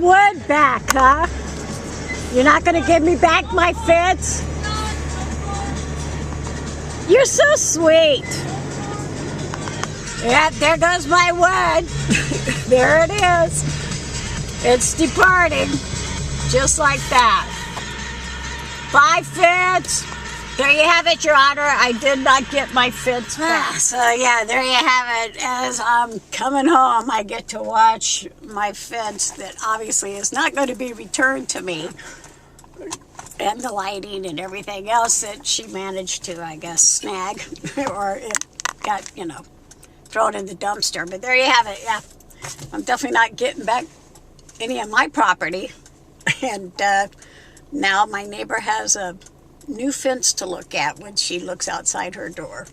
wood back, huh? You're not gonna give me back my fence? You're so sweet. Yeah, there goes my wood. There it is. It's departing, just like that. Bye, fence. There you have it, Your Honor. I did not get my fence back. So yeah, there you have it. As I'm coming home, I get to watch my fence that obviously is not going to be returned to me. And the lighting and everything else that she managed to, I guess, snag. Or it got, you know, thrown in the dumpster. But there you have it, yeah. I'm definitely not getting back any of my property. And now my neighbor has a new fence to look at when she looks outside her door.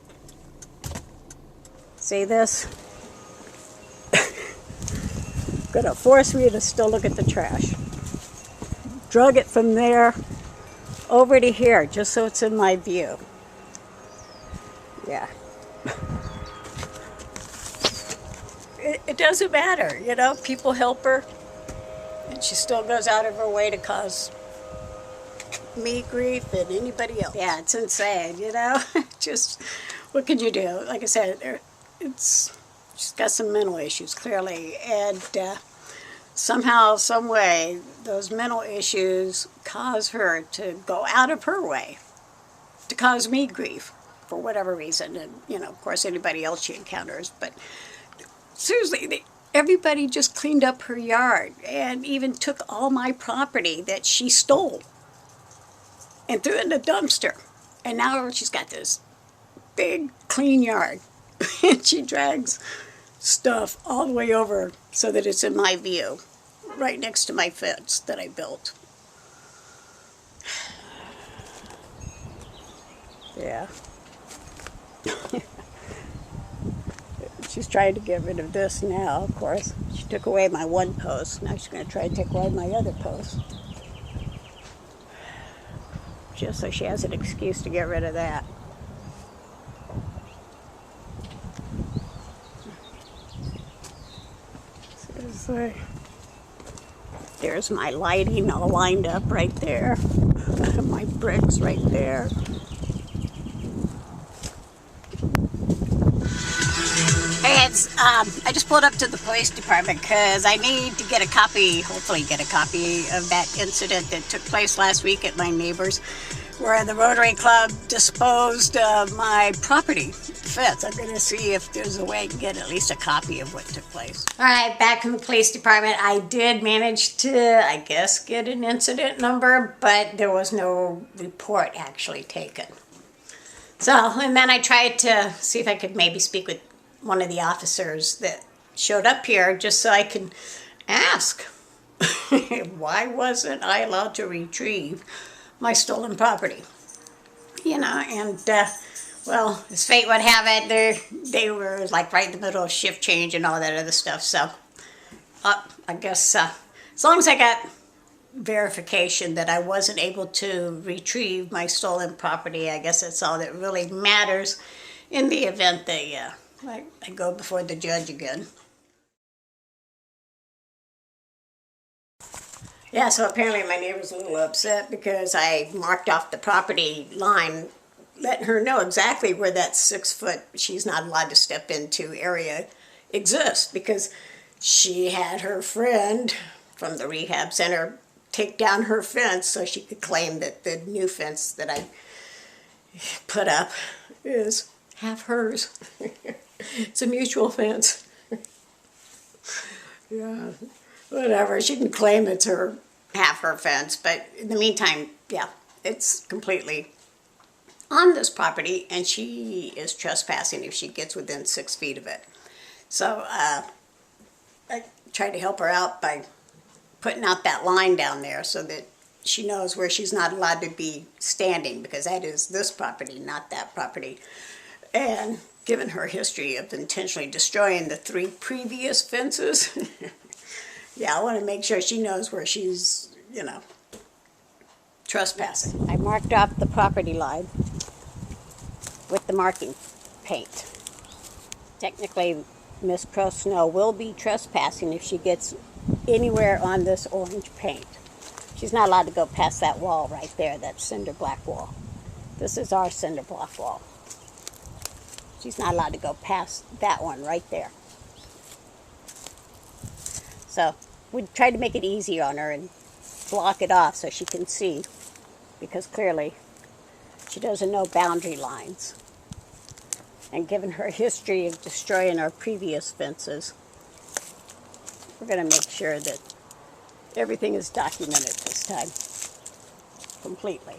See this? Gonna force me to still look at the trash. Drug it from there over to here just so it's in my view. Yeah. It doesn't matter, you know, people help her and she still goes out of her way to cause me grief and anybody else. Yeah, it's insane, you know. Just what can you do? Like I said, she's got some mental issues clearly, and somehow, some way, those mental issues cause her to go out of her way to cause me grief for whatever reason, and you know, of course, anybody else she encounters. But seriously, everybody just cleaned up her yard and even took all my property that she stole and threw it in the dumpster. And now she's got this big, clean yard. And she drags stuff all the way over so that it's in my view, right next to my fence that I built. Yeah. She's trying to get rid of this now, of course. She took away my one post. Now she's going to try to take away my other post. Just so she has an excuse to get rid of that. So there's my lighting all lined up right there. My bricks right there. Hey, I just pulled up to the police department because I need to get a copy, hopefully get a copy of that incident that took place last week at my neighbor's, where the Rotary Club disposed of my property fence. I'm going to see if there's a way to get at least a copy of what took place. All right, back in the police department. I did manage to, I guess, get an incident number, but there was no report actually taken. So, and then I tried to see if I could maybe speak with one of the officers that showed up here just so I could ask, why wasn't I allowed to retrieve my stolen property? You know, and well, as fate would have it, they were like right in the middle of shift change and all that other stuff. So I guess as long as I got verification that I wasn't able to retrieve my stolen property, I guess that's all that really matters in the event that I go before the judge again. Yeah, so apparently my neighbor's a little upset because I marked off the property line, letting her know exactly where that 6 foot, she's not allowed to step into area exists, because she had her friend from the rehab center take down her fence so she could claim that the new fence that I put up is half hers. It's a mutual fence. Yeah, whatever. She can claim it's half her fence, but in the meantime, yeah, it's completely on this property, and she is trespassing if she gets within 6 feet of it. So I tried to help her out by putting out that line down there so that she knows where she's not allowed to be standing, because that is this property, not that property. And given her history of intentionally destroying the 3 previous fences, yeah, I want to make sure she knows where she's, you know, trespassing. I marked off the property line with the marking paint. Technically, Miss Crosnoe will be trespassing if she gets anywhere on this orange paint. She's not allowed to go past that wall right there, that cinder block wall. This is our cinder block wall. She's not allowed to go past that one right there. So we tried to make it easy on her and block it off so she can see, because clearly she doesn't know boundary lines. And given her history of destroying our previous fences, we're going to make sure that everything is documented this time, completely.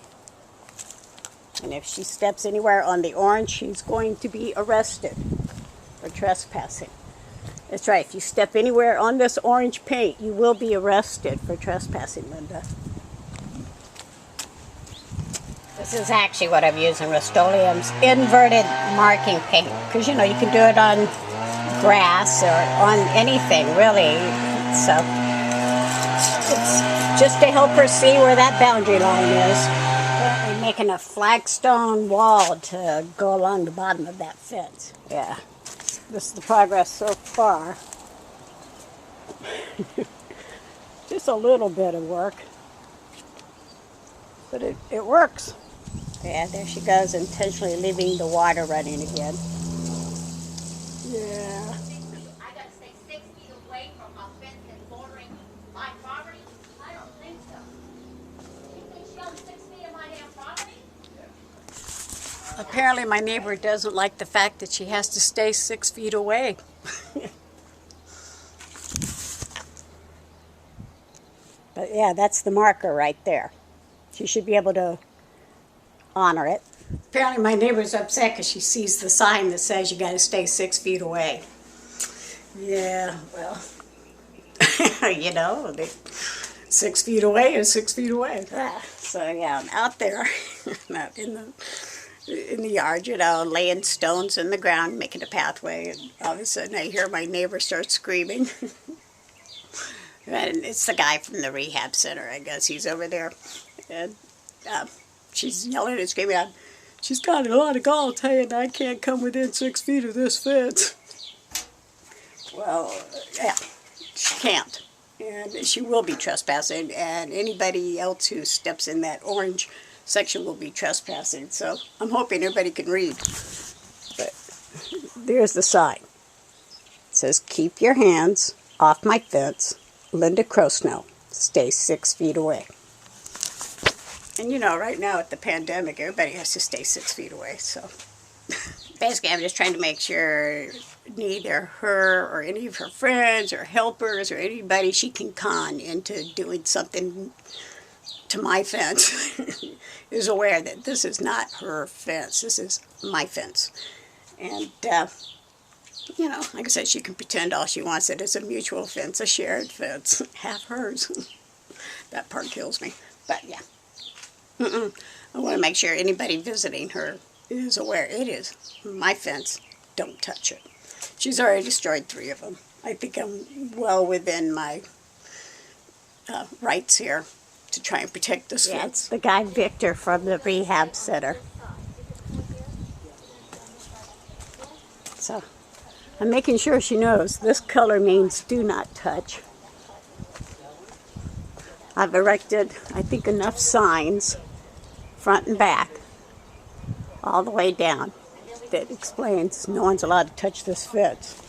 And if she steps anywhere on the orange, she's going to be arrested for trespassing. That's right, if you step anywhere on this orange paint, you will be arrested for trespassing, Linda. This is actually what I'm using, Rust-Oleum's inverted marking paint. Because, you know, you can do it on grass or on anything, really. So, it's just to help her see where that boundary line is. We're making a flagstone wall to go along the bottom of that fence. Yeah, this is the progress so far. Just a little bit of work. But it works. Yeah, there she goes, intentionally leaving the water running again. Yeah. I got to stay 6 feet away from my fence and bordering my property? I don't think so. You think she owns 6 feet of my damn property? Apparently my neighbor doesn't like the fact that she has to stay 6 feet away. But yeah, that's the marker right there. She should be able to honor it. Apparently my neighbor's upset because she sees the sign that says you got to stay 6 feet away. Yeah, well, you know, 6 feet away is 6 feet away. So yeah, I'm out there out in the yard, you know, laying stones in the ground, making a pathway, and all of a sudden I hear my neighbor start screaming. And it's the guy from the rehab center, I guess. He's over there. And she's yelling and screaming out, she's got a lot of gall saying I can't come within 6 feet of this fence. Well, yeah, she can't. And she will be trespassing, and anybody else who steps in that orange section will be trespassing. So I'm hoping everybody can read. But there's the sign. It says, keep your hands off my fence. Linda Crosnoe, stay 6 feet away. And you know, right now with the pandemic, everybody has to stay 6 feet away. So basically, I'm just trying to make sure neither her or any of her friends or helpers or anybody she can con into doing something to my fence is aware that this is not her fence. This is my fence. And you know, like I said, she can pretend all she wants that it's a mutual fence, a shared fence, half hers. That part kills me. But yeah. I want to make sure anybody visiting her is aware it is my fence. Don't touch it. She's already destroyed 3 of them. I think I'm well within my rights here to try and protect this fence. It's the guy Victor from the rehab center. So I'm making sure she knows this color means do not touch. I've erected, I think, enough signs, front and back, all the way down, that explains no one's allowed to touch this fence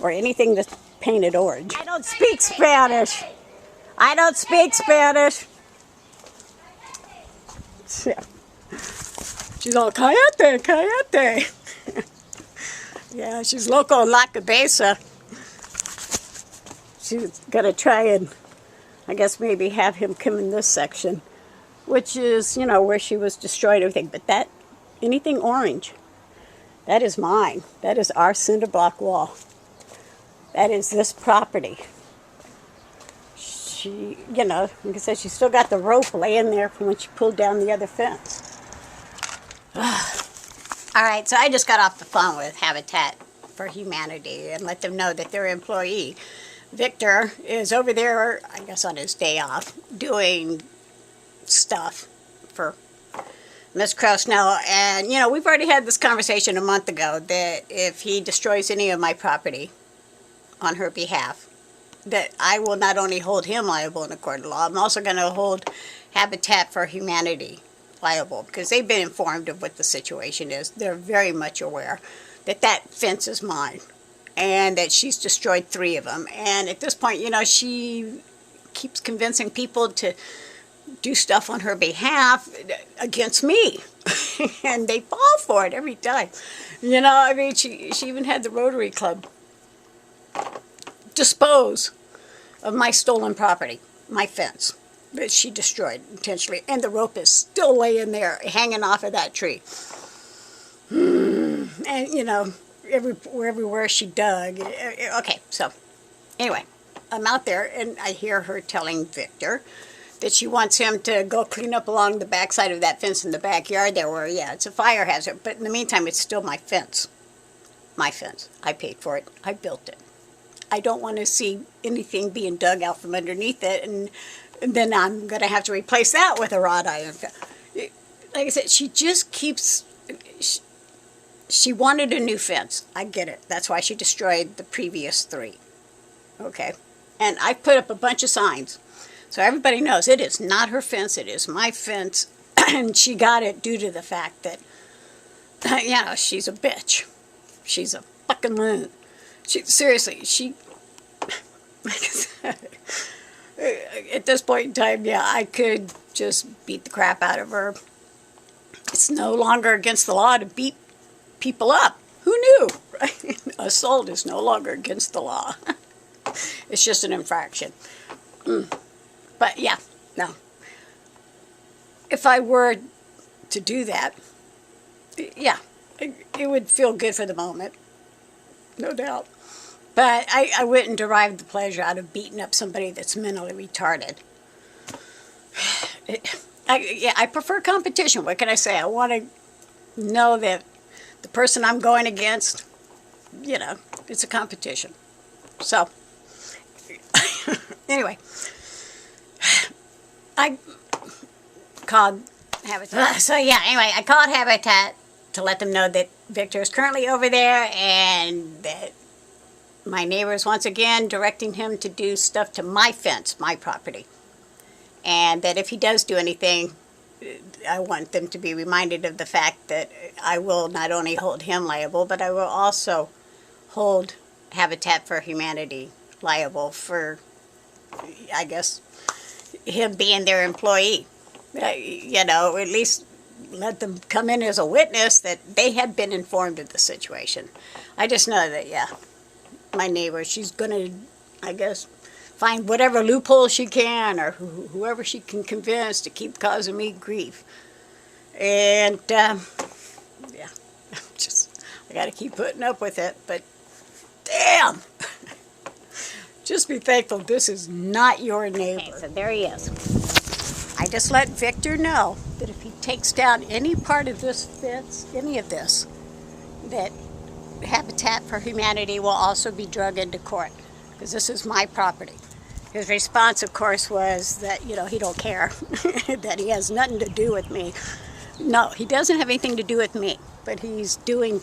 or anything that's painted orange. I don't speak Spanish. I don't speak Spanish. She's all, cállate, cállate. Yeah, she's loco en la cabeza. She's going to try and, I guess, maybe have him come in this section, which is, you know, where she was destroying everything. But that, anything orange, that is mine. That is our cinder block wall. That is this property. She, you know, like I said, she still got the rope laying there from when she pulled down the other fence. All right, so I just got off the phone with Habitat for Humanity and let them know that their employee, Victor, is over there, I guess on his day off, doing stuff for Miss Crosnoe. And, you know, we've already had this conversation a month ago that if he destroys any of my property on her behalf, that I will not only hold him liable in a court of law, I'm also going to hold Habitat for Humanity liable, because they've been informed of what the situation is. They're very much aware that that fence is mine and that she's destroyed 3 of them. And at this point, you know, she keeps convincing people to do stuff on her behalf against me. And they fall for it every time. You know, I mean, she even had the Rotary Club dispose of my stolen property, my fence, that she destroyed intentionally. And the rope is still laying there, hanging off of that tree. And, you know, everywhere she dug. Okay, so anyway, I'm out there and I hear her telling Victor that she wants him to go clean up along the backside of that fence in the backyard there where, yeah, it's a fire hazard. But in the meantime, it's still my fence. My fence. I paid for it. I built it. I don't want to see anything being dug out from underneath it, and then I'm going to have to replace that with a wrought iron. Like I said, she just keeps... She wanted a new fence. I get it. That's why she destroyed the previous 3. Okay? And I put up a bunch of signs. So everybody knows it is not her fence. It is my fence. And she got it due to the fact that, you know, she's a bitch. She's a fucking loon. Seriously, like I said, at this point in time, yeah, I could just beat the crap out of her. It's no longer against the law to beat people up. Who knew? Right? Assault is no longer against the law. It's just an infraction. But yeah, no. If I were to do that, yeah, it would feel good for the moment. No doubt. But I wouldn't derive the pleasure out of beating up somebody that's mentally retarded. I prefer competition. What can I say? I want to know that the person I'm going against, you know, it's a competition. So, anyway, I called Habitat. So yeah, anyway, I called Habitat to let them know that Victor is currently over there and that my neighbor's once again directing him to do stuff to my fence, my property. And that if he does do anything, I want them to be reminded of the fact that I will not only hold him liable, but I will also hold Habitat for Humanity liable for, I guess, him being their employee. You know, at least let them come in as a witness that they had been informed of the situation. I just know that, yeah, my neighbor, she's going to, I guess, find whatever loophole she can or whoever she can convince to keep causing me grief. And, yeah, I got to keep putting up with it, but damn! Just be thankful this is not your neighbor. Okay, so there he is. I just let Victor know that if he takes down any part of this fence, any of this, that Habitat for Humanity will also be drug into court, because this is my property. His response, of course, was that, you know, he don't care, that he has nothing to do with me. No, he doesn't have anything to do with me, but he's doing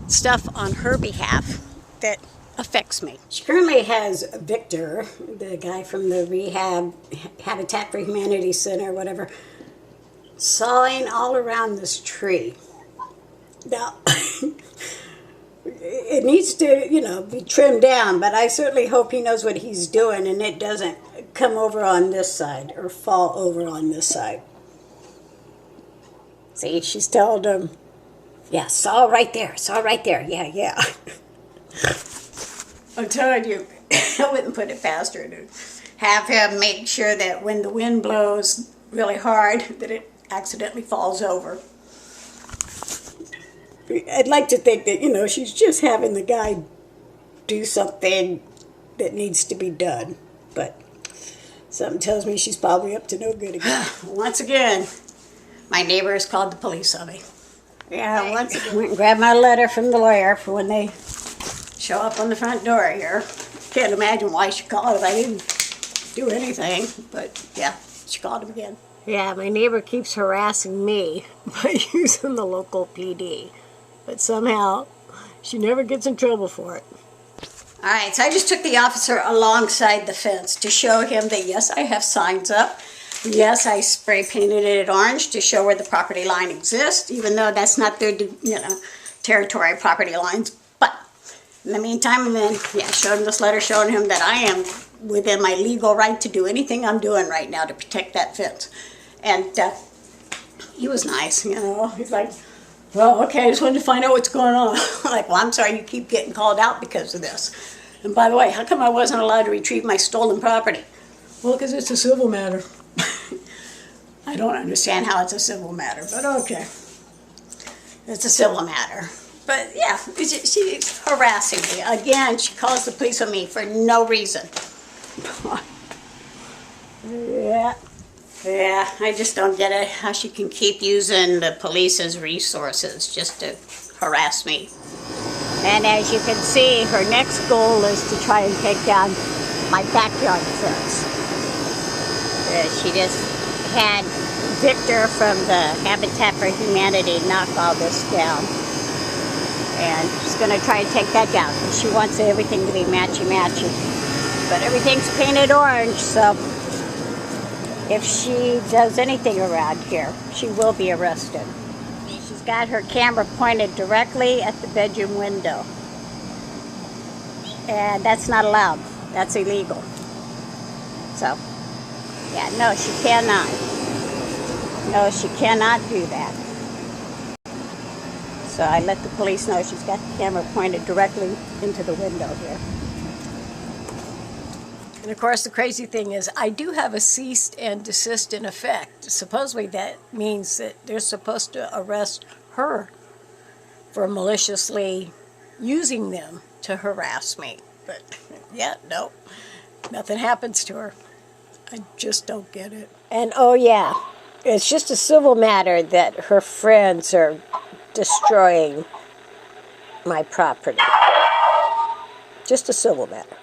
stuff on her behalf that affects me. She currently has Victor, the guy from the rehab, Habitat for Humanity Center, whatever, sawing all around this tree. Now, it needs to, you know, be trimmed down, but I certainly hope he knows what he's doing and it doesn't come over on this side or fall over on this side. See, she's told him, yeah, saw right there, yeah. I'm telling you, I wouldn't put it past her to have him make sure that when the wind blows really hard, that it accidentally falls over. I'd like to think that, you know, she's just having the guy do something that needs to be done. But something tells me she's probably up to no good again. Once again, my neighbor has called the police on me. Yeah, once again. I went and grabbed my letter from the lawyer for when they show up on the front door here. Can't imagine why she called if I didn't do anything. But yeah, she called him again. Yeah, my neighbor keeps harassing me by using the local PD. But somehow, she never gets in trouble for it. All right, so I just took the officer alongside the fence to show him that, yes, I have signs up. Yes, I spray painted it orange to show where the property line exists, even though that's not their, territory property lines. But in the meantime, and then, yeah, showed him this letter showing him that I am within my legal right to do anything I'm doing right now to protect that fence. And he was nice, He's like, well, okay, I just wanted to find out what's going on. I'm like, well, I'm sorry you keep getting called out because of this. And by the way, how come I wasn't allowed to retrieve my stolen property? Well, because it's a civil matter. I don't understand how it's a civil matter, but okay. It's a civil matter. But yeah, she's harassing me. Again, she calls the police on me for no reason. Yeah, I just don't get it, how she can keep using the police's resources just to harass me. And as you can see, her next goal is to try and take down my backyard fence. She just had Victor from the Habitat for Humanity knock all this down. And she's going to try and take that down. She wants everything to be matchy-matchy. But everything's painted orange, so if she does anything around here, she will be arrested. She's got her camera pointed directly at the bedroom window. And that's not allowed. That's illegal. So, yeah, no, she cannot. No, she cannot do that. So I let the police know she's got the camera pointed directly into the window here. And of course, the crazy thing is, I do have a cease and desist in effect. Supposedly that means that they're supposed to arrest her for maliciously using them to harass me. But yeah, no, nothing happens to her. I just don't get it. And oh yeah, it's just a civil matter that her friends are destroying my property. Just a civil matter.